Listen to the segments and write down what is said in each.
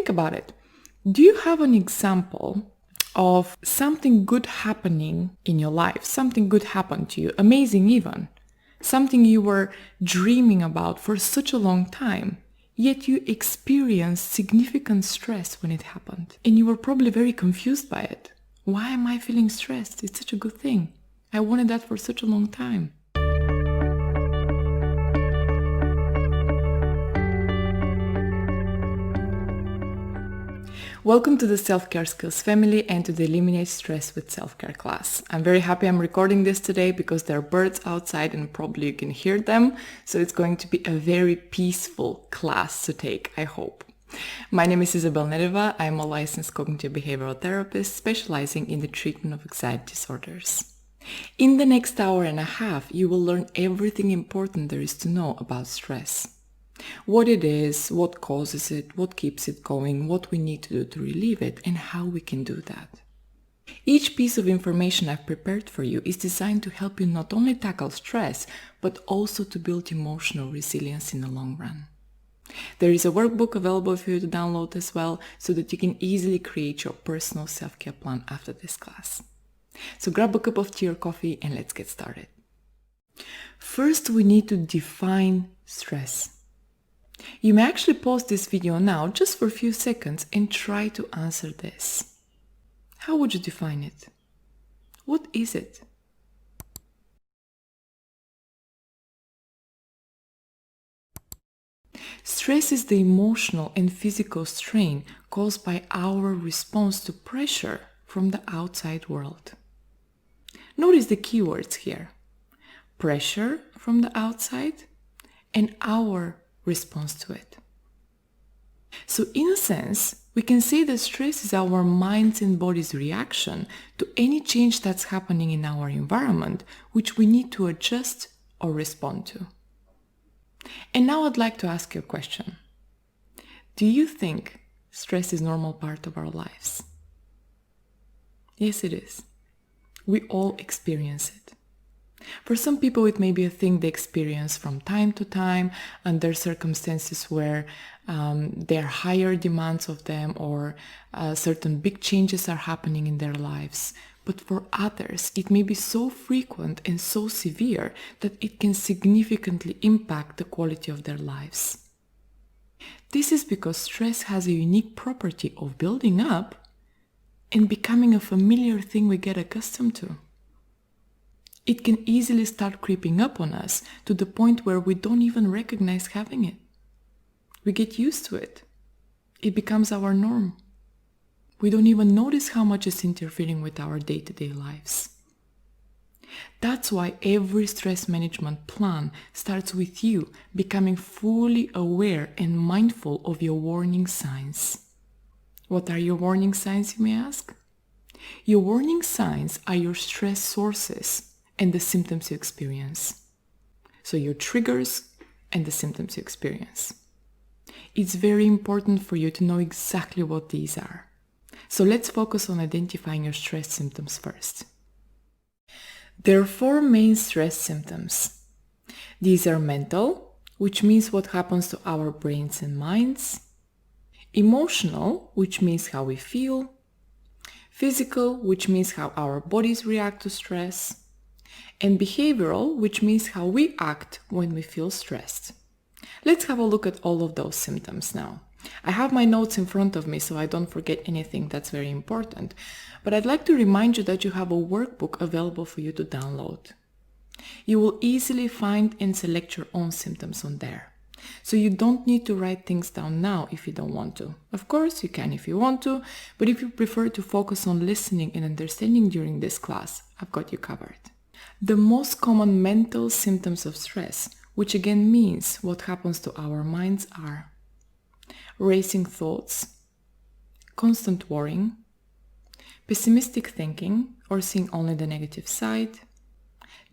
think about it. Do you have an example of something good happening in your life? Something good happened to you, amazing even. Something you were dreaming about for such a long time, yet you experienced significant stress when it happened. And you were probably very confused by it. Why am I feeling stressed? It's such a good thing. I wanted that for such a long time. Welcome to the Self-Care Skills family and to the Eliminate Stress with Self-Care class. I'm very happy I'm recording this today because there are birds outside and probably you can hear them. So it's going to be a very peaceful class to take, I hope. My name is Isabel Nedeva. I'm a licensed cognitive behavioral therapist specializing in the treatment of anxiety disorders. In the next hour and a half, you will learn everything important there is to know about stress. What it is, what causes it, what keeps it going, what we need to do to relieve it, and how we can do that. Each piece of information I've prepared for you is designed to help you not only tackle stress, but also to build emotional resilience in the long run. There is a workbook available for you to download as well, so that you can easily create your personal self-care plan after this class. So grab a cup of tea or coffee and let's get started. First, we need to define stress. You may actually pause this video now just for a few seconds and try to answer this. How would you define it? What is it? Stress is the emotional and physical strain caused by our response to pressure from the outside world. Notice the keywords here: pressure from the outside and our response to it. So in a sense, we can say that stress is our mind's and body's reaction to any change that's happening in our environment, which we need to adjust or respond to. And now I'd like to ask you a question. Do you think stress is a normal part of our lives? Yes, it is. We all experience it. For some people, it may be a thing they experience from time to time under circumstances where there are higher demands of them or certain big changes are happening in their lives. But for others, it may be so frequent and so severe that it can significantly impact the quality of their lives. This is because stress has a unique property of building up and becoming a familiar thing we get accustomed to. It can easily start creeping up on us to the point where we don't even recognize having it. We get used to it. It becomes our norm. We don't even notice how much it's interfering with our day-to-day lives. That's why every stress management plan starts with you becoming fully aware and mindful of your warning signs. What are your warning signs, you may ask? Your warning signs are your stress sources and the symptoms you experience. So your triggers and the symptoms you experience. It's very important for you to know exactly what these are. So let's focus on identifying your stress symptoms first. There are 4 main stress symptoms. These are mental, which means what happens to our brains and minds. Emotional, which means how we feel. Physical, which means how our bodies react to stress. And behavioral, which means how we act when we feel stressed. Let's have a look at all of those symptoms now. I have my notes in front of me so I don't forget anything that's very important, but I'd like to remind you that you have a workbook available for you to download. You will easily find and select your own symptoms on there. So you don't need to write things down now if you don't want to. Of course, you can if you want to, but if you prefer to focus on listening and understanding during this class, I've got you covered. The most common mental symptoms of stress, which again means what happens to our minds, are racing thoughts, constant worrying, pessimistic thinking or seeing only the negative side,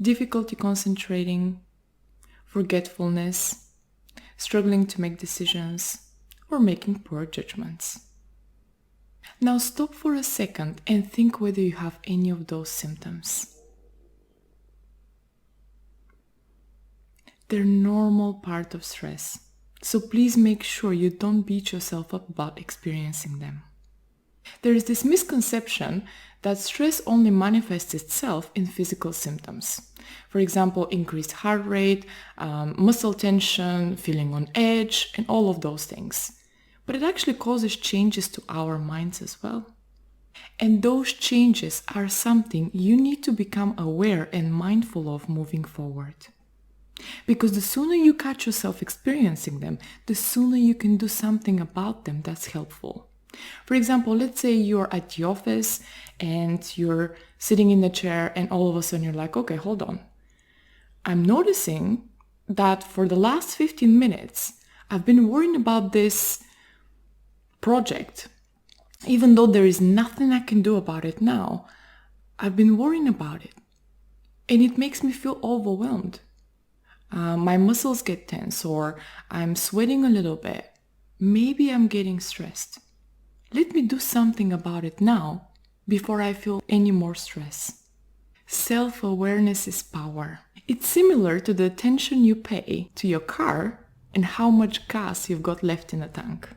difficulty concentrating, forgetfulness, struggling to make decisions, or making poor judgments. Now stop for a second and think whether you have any of those symptoms. They're normal part of stress. So please make sure you don't beat yourself up about experiencing them. There is this misconception that stress only manifests itself in physical symptoms. For example, increased heart rate, muscle tension, feeling on edge, and all of those things. But it actually causes changes to our minds as well. And those changes are something you need to become aware and mindful of moving forward. Because the sooner you catch yourself experiencing them, the sooner you can do something about them that's helpful. For example, let's say you're at the office and you're sitting in the chair and all of a sudden you're like, okay, hold on. I'm noticing that for the last 15 minutes, I've been worrying about this project. Even though there is nothing I can do about it now, I've been worrying about it. And it makes me feel overwhelmed. My muscles get tense or I'm sweating a little bit. Maybe I'm getting stressed. Let me do something about it now before I feel any more stress. Self-awareness is power. It's similar to the attention you pay to your car and how much gas you've got left in the tank.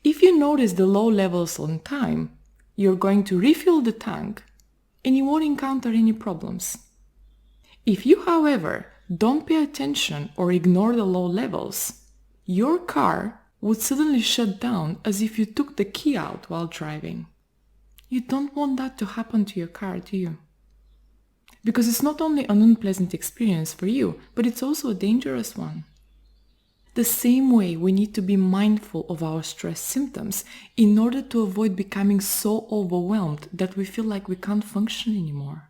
If you notice the low levels on time, you're going to refill the tank and you won't encounter any problems. If you, however, don't pay attention or ignore the low levels, your car would suddenly shut down as if you took the key out while driving. You don't want that to happen to your car, do you? Because it's not only an unpleasant experience for you, but it's also a dangerous one. The same way we need to be mindful of our stress symptoms in order to avoid becoming so overwhelmed that we feel like we can't function anymore.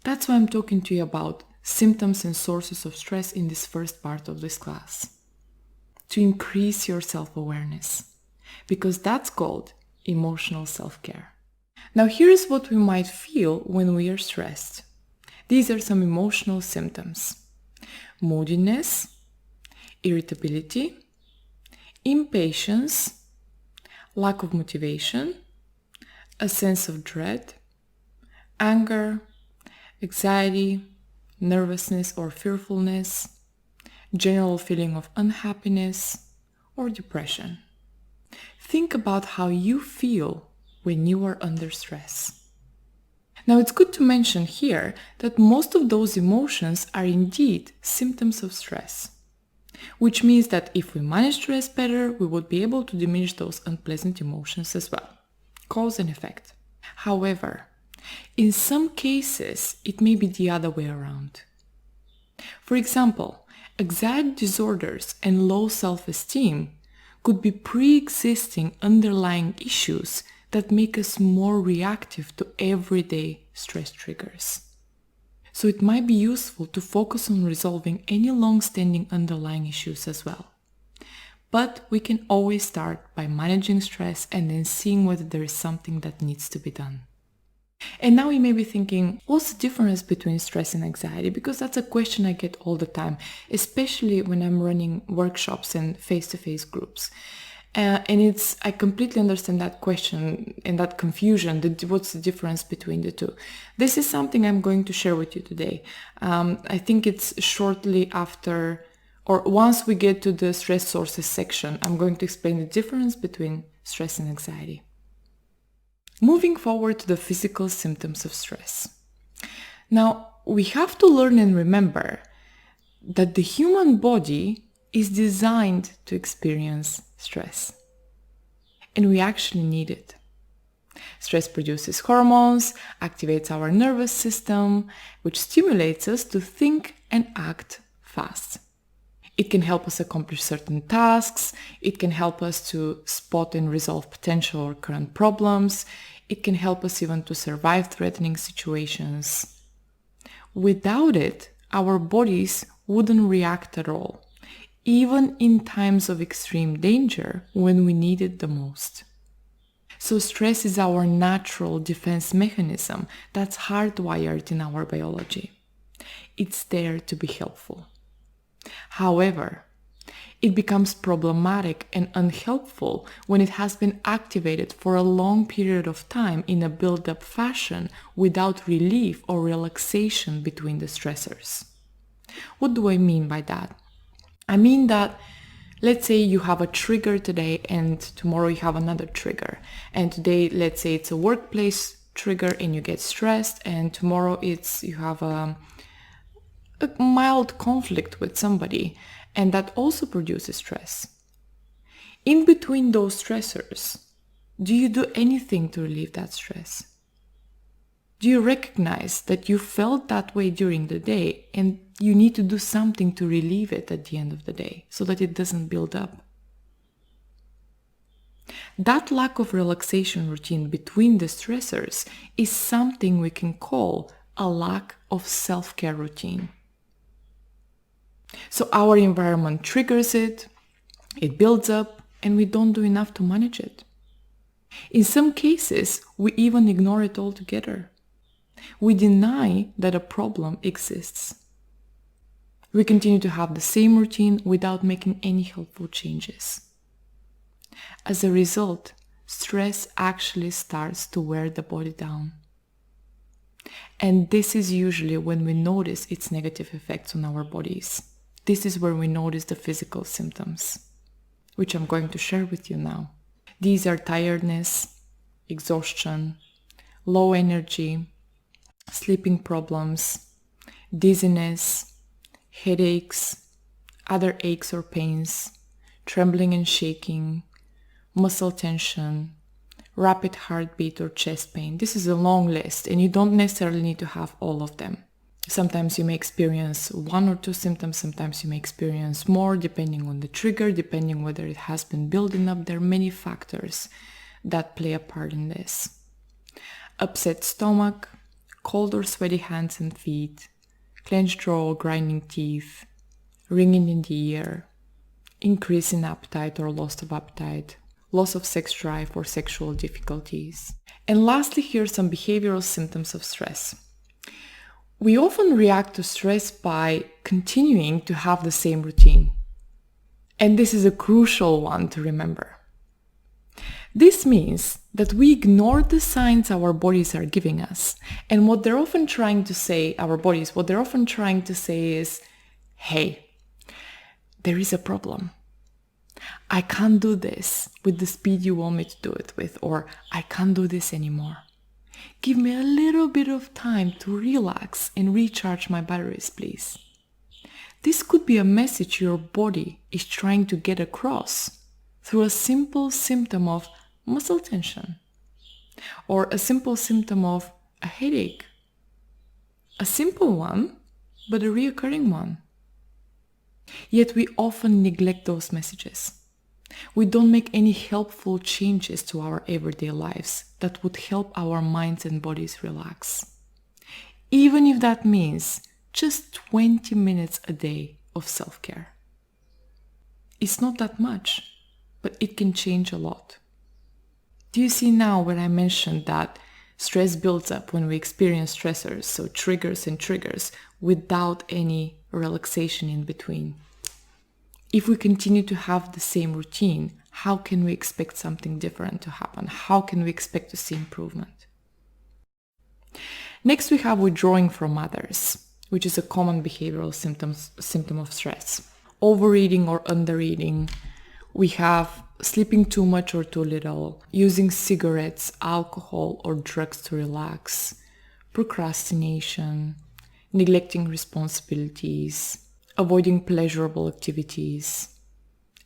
That's why I'm talking to you about symptoms and sources of stress in this first part of this class. To increase your self-awareness, because that's called emotional self-care. Now here's what we might feel when we are stressed. These are some emotional symptoms: moodiness, irritability, impatience, lack of motivation, a sense of dread, anger, anxiety, nervousness or fearfulness, general feeling of unhappiness, or depression. Think about how you feel when you are under stress. Now, it's good to mention here that most of those emotions are indeed symptoms of stress, which means that if we manage stress better, we would be able to diminish those unpleasant emotions as well. Cause and effect. However, in some cases, it may be the other way around. For example, anxiety disorders and low self-esteem could be pre-existing underlying issues that make us more reactive to everyday stress triggers. So it might be useful to focus on resolving any long-standing underlying issues as well. But we can always start by managing stress and then seeing whether there is something that needs to be done. And now you may be thinking, what's the difference between stress and anxiety? Because that's a question I get all the time, especially when I'm running workshops and face-to-face groups. I completely understand that question and that confusion, what's the difference between the two. This is something I'm going to share with you today. I think it's shortly after, or once we get to the stress sources section, I'm going to explain the difference between stress and anxiety. Moving forward to the physical symptoms of stress. Now, we have to learn and remember that the human body is designed to experience stress. And we actually need it. Stress produces hormones, activates our nervous system, which stimulates us to think and act fast. It can help us accomplish certain tasks. It can help us to spot and resolve potential or current problems. It can help us even to survive threatening situations. Without it, our bodies wouldn't react at all, even in times of extreme danger when we need it the most. So stress is our natural defense mechanism that's hardwired in our biology. It's there to be helpful. However, it becomes problematic and unhelpful when it has been activated for a long period of time in a build-up fashion without relief or relaxation between the stressors. What do I mean by that? I mean that Let's say you have a trigger today and tomorrow you have another trigger. And today, let's say it's a workplace trigger and you get stressed, and tomorrow you have a mild conflict with somebody, and that also produces stress. In between those stressors, do you do anything to relieve that stress? Do you recognize that you felt that way during the day and you need to do something to relieve it at the end of the day so that it doesn't build up? That lack of relaxation routine between the stressors is something we can call a lack of self-care routine. So our environment triggers it, it builds up, and we don't do enough to manage it. In some cases, we even ignore it altogether. We deny that a problem exists. We continue to have the same routine without making any helpful changes. As a result, stress actually starts to wear the body down. And this is usually when we notice its negative effects on our bodies. This is where we notice the physical symptoms, which I'm going to share with you now. These are tiredness, exhaustion, low energy, sleeping problems, dizziness, headaches, other aches or pains, trembling and shaking, muscle tension, rapid heartbeat or chest pain. This is a long list, and you don't necessarily need to have all of them. Sometimes you may experience one or two symptoms, sometimes you may experience more, depending on the trigger, depending whether it has been building up. There are many factors that play a part in this. Upset stomach, cold or sweaty hands and feet, clenched jaw or grinding teeth, ringing in the ear, increase in appetite or loss of appetite, loss of sex drive or sexual difficulties. And lastly, here are some behavioral symptoms of stress. We often react to stress by continuing to have the same routine. And this is a crucial one to remember. This means that we ignore the signs our bodies are giving us. And what they're often trying to say, our bodies, what they're often trying to say is, hey, there is a problem. I can't do this with the speed you want me to do it with, or I can't do this anymore. Give me a little bit of time to relax and recharge my batteries, please. This could be a message your body is trying to get across through a simple symptom of muscle tension, or a simple symptom of a headache. A simple one, but a recurring one. Yet we often neglect those messages. We don't make any helpful changes to our everyday lives that would help our minds and bodies relax. Even if that means just 20 minutes a day of self-care. It's not that much, but it can change a lot. Do you see now when I mentioned that stress builds up when we experience stressors, so triggers and triggers, without any relaxation in between? If we continue to have the same routine, how can we expect something different to happen? How can we expect to see improvement? Next, we have withdrawing from others, which is a common behavioral symptom of stress. Overeating or undereating. We have sleeping too much or too little, using cigarettes, alcohol, or drugs to relax, procrastination, neglecting responsibilities, avoiding pleasurable activities,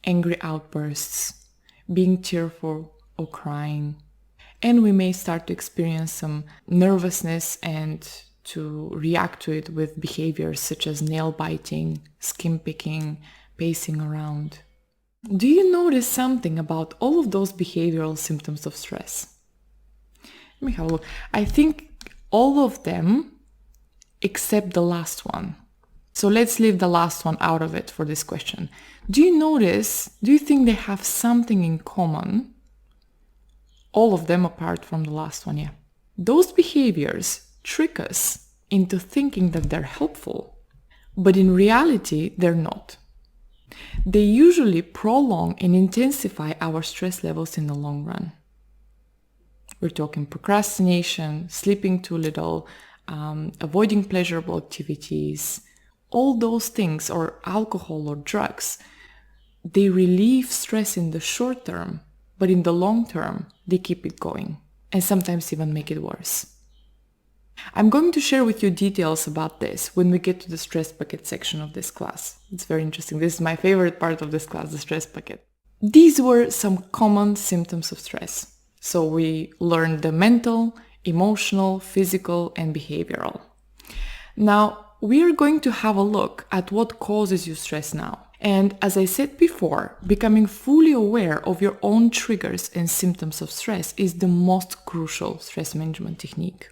angry outbursts, being tearful or crying. And we may start to experience some nervousness and to react to it with behaviors such as nail biting, skin picking, pacing around. Do you notice something about all of those behavioral symptoms of stress? Let me have a look. I think all of them except the last one. So let's leave the last one out of it for this question. Do you think they have something in common? All of them apart from the last one, yeah. Those behaviors trick us into thinking that they're helpful, but in reality, they're not. They usually prolong and intensify our stress levels in the long run. We're talking procrastination, sleeping too little, avoiding pleasurable activities, all those things, or alcohol or drugs. they relieve stress in the short term, but in the long term, they keep it going and sometimes even make it worse. I'm going to share with you details about this when we get to the stress bucket section of this class. It's very interesting. This is my favorite part of this class, the stress bucket. These were some common symptoms of stress. So we learned the mental, emotional, physical, and behavioral. Now, we are going to have a look at what causes you stress now. And as I said before, becoming fully aware of your own triggers and symptoms of stress is the most crucial stress management technique.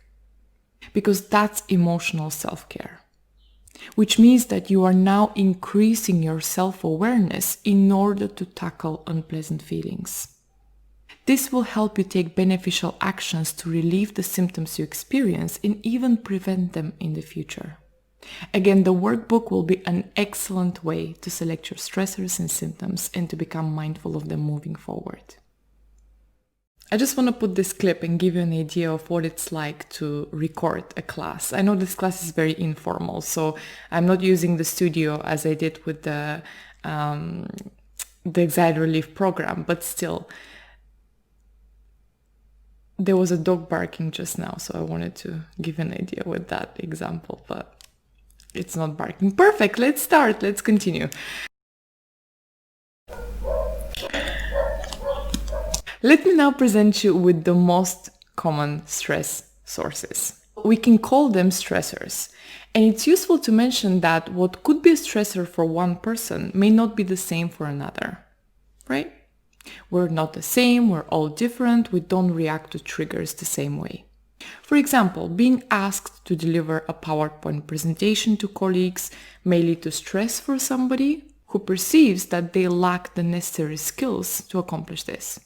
Because that's emotional self-care, which means that you are now increasing your self-awareness in order to tackle unpleasant feelings. This will help you take beneficial actions to relieve the symptoms you experience and even prevent them in the future. Again, the workbook will be an excellent way to select your stressors and symptoms and to become mindful of them moving forward. I just want to put this clip and give you an idea of what it's like to record a class. I know this class is very informal, so I'm not using the studio as I did with the anxiety relief program, but still, there was a dog barking just now, so I wanted to give an idea with that example, but it's not barking. Perfect, let's start, let's continue. Let me now present you with the most common stress sources. We can call them stressors. And it's useful to mention that what could be a stressor for one person may not be the same for another, right? We're not the same, we're all different, we don't react to triggers the same way. For example, being asked to deliver a PowerPoint presentation to colleagues may lead to stress for somebody who perceives that they lack the necessary skills to accomplish this.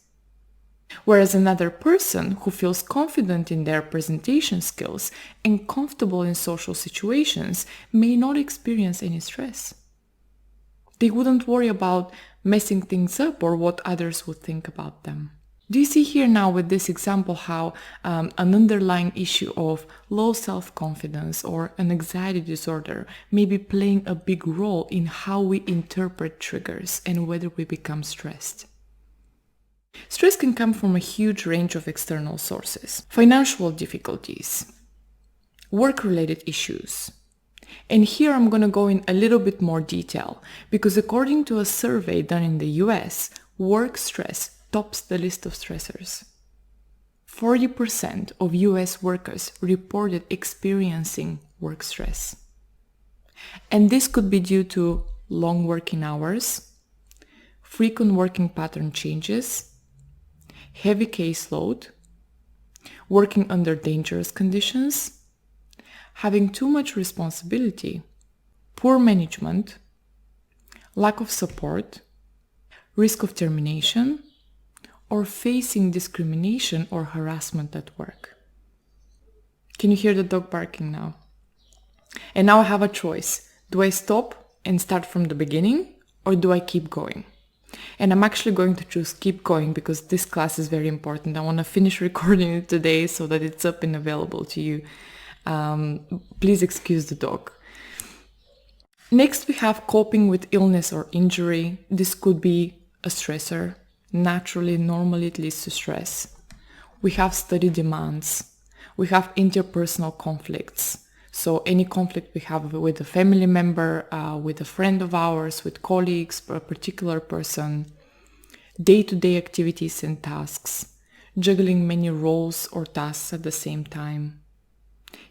Whereas another person who feels confident in their presentation skills and comfortable in social situations may not experience any stress. They wouldn't worry about messing things up or what others would think about them. Do you see here now with this example how an underlying issue of low self-confidence or an anxiety disorder may be playing a big role in how we interpret triggers and whether we become stressed? Stress can come from a huge range of external sources. Financial difficulties, work-related issues. And here I'm going to go in a little bit more detail because according to a survey done in the US, work stress tops the list of stressors. 40% of US workers reported experiencing work stress. And this could be due to long working hours, frequent working pattern changes, heavy caseload, working under dangerous conditions, having too much responsibility, poor management, lack of support, risk of termination, or facing discrimination or harassment at work. Can you hear the dog barking now? And now I have a choice. Do I stop and start from the beginning, or do I keep going? And I'm actually going to choose keep going because this class is very important. I want to finish recording it today so that it's up and available to you. Please excuse the dog. Next, we have coping with illness or injury. This could be a stressor. Naturally, normally it leads to stress. We have study demands. We have interpersonal conflicts. So any conflict we have with a family member, with a friend of ours, with colleagues, a particular person, day-to-day activities and tasks, juggling many roles or tasks at the same time.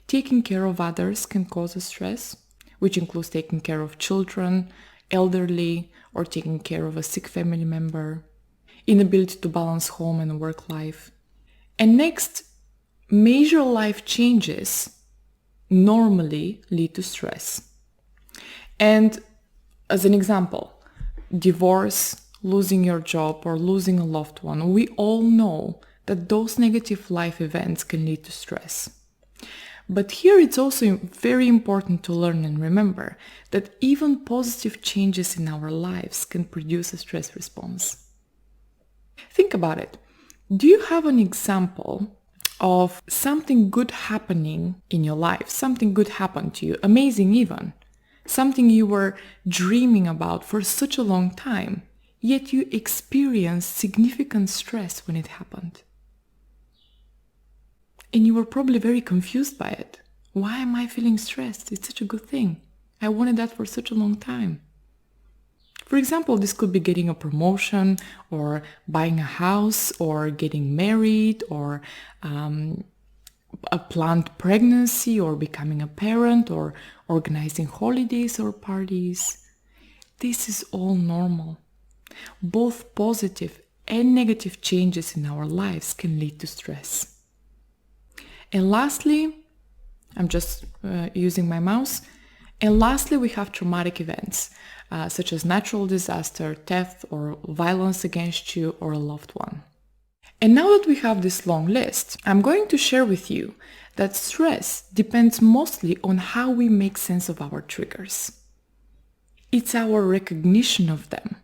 Taking care of others can cause a stress, which includes taking care of children, elderly, or taking care of a sick family member, inability to balance home and work life. And next, major life changes normally lead to stress. And as an example, divorce, losing your job, or losing a loved one, we all know that those negative life events can lead to stress. But here it's also very important to learn and remember that even positive changes in our lives can produce a stress response. Think about it. Do you have an example of something good happening in your life? Something good happened to you, amazing even. Something you were dreaming about for such a long time. yet you experienced significant stress when it happened. And you were probably very confused by it. Why am I feeling stressed? It's such a good thing. I wanted that for such a long time. For example, this could be getting a promotion or buying a house or getting married or a planned pregnancy or becoming a parent or organizing holidays or parties. This is all normal. Both positive and negative changes in our lives can lead to stress. And lastly, I'm just using my mouse. And lastly, we have traumatic events, such as natural disaster, theft, or violence against you or a loved one. And now that we have this long list, I'm going to share with you that stress depends mostly on how we make sense of our triggers. It's our recognition of them,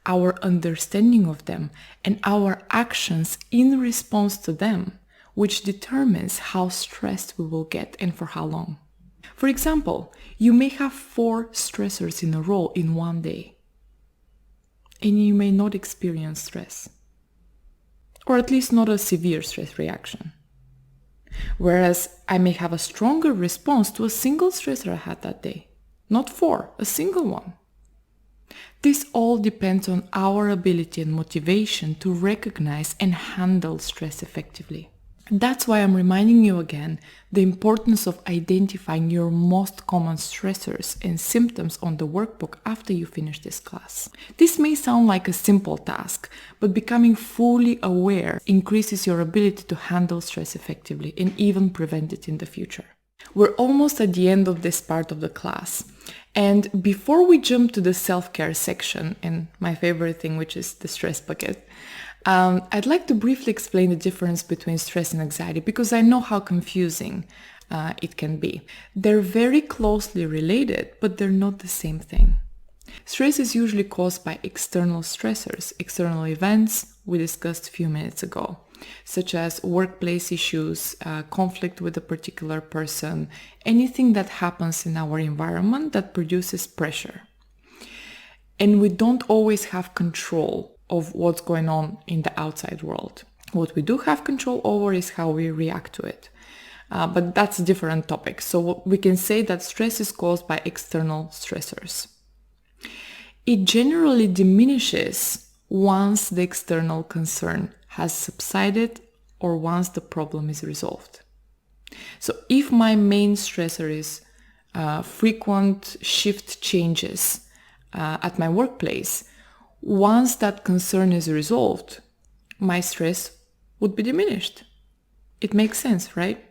our understanding of them, and our actions in response to them, which determines how stressed we will get and for how long. For example, you may have 4 stressors in a row in one day, and you may not experience stress, or at least not a severe stress reaction. Whereas I may have a stronger response to a single stressor I had that day, not 4, a single one. This all depends on our ability and motivation to recognize and handle stress effectively. That's why I'm reminding you again the importance of identifying your most common stressors and symptoms on the workbook after you finish this class. This may sound like a simple task, but becoming fully aware increases your ability to handle stress effectively and even prevent it in the future. We're almost at the end of this part of the class. And before we jump to the self-care section and my favorite thing, which is the stress bucket, I'd like to briefly explain the difference between stress and anxiety because I know how confusing it can be. They're very closely related, but they're not the same thing. Stress is usually caused by external stressors, external events we discussed a few minutes ago, such as workplace issues, conflict with a particular person, anything that happens in our environment that produces pressure. And we don't always have control of what's going on in the outside world. What we do have control over is how we react to it. But that's a different topic. So we can say that stress is caused by external stressors. It generally diminishes once the external concern has subsided or once the problem is resolved. So if my main stressor is frequent shift changes at my workplace, once that concern is resolved, my stress would be diminished. It makes sense, right?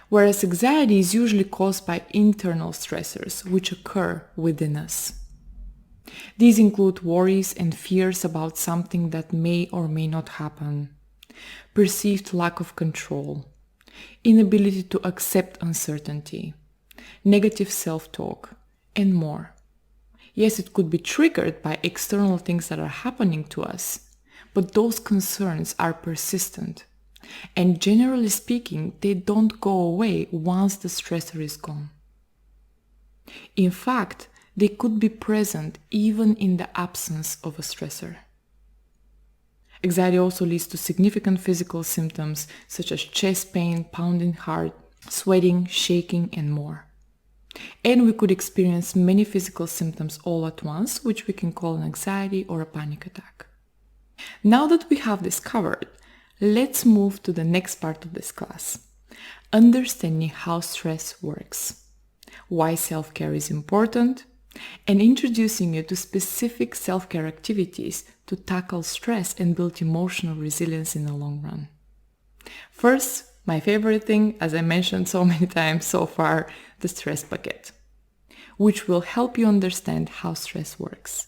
Whereas anxiety is usually caused by internal stressors which occur within us. These include worries and fears about something that may or may not happen, perceived lack of control, inability to accept uncertainty, negative self-talk, and more. Yes, it could be triggered by external things that are happening to us, but those concerns are persistent. And generally speaking, they don't go away once the stressor is gone. In fact, they could be present even in the absence of a stressor. Anxiety also leads to significant physical symptoms such as chest pain, pounding heart, sweating, shaking, and more. And we could experience many physical symptoms all at once, which we can call an anxiety or a panic attack. Now that we have this covered, let's move to the next part of this class, understanding how stress works, why self-care is important, and introducing you to specific self-care activities to tackle stress and build emotional resilience in the long run. First, my favorite thing, as I mentioned so many times so far, the stress bucket, which will help you understand how stress works.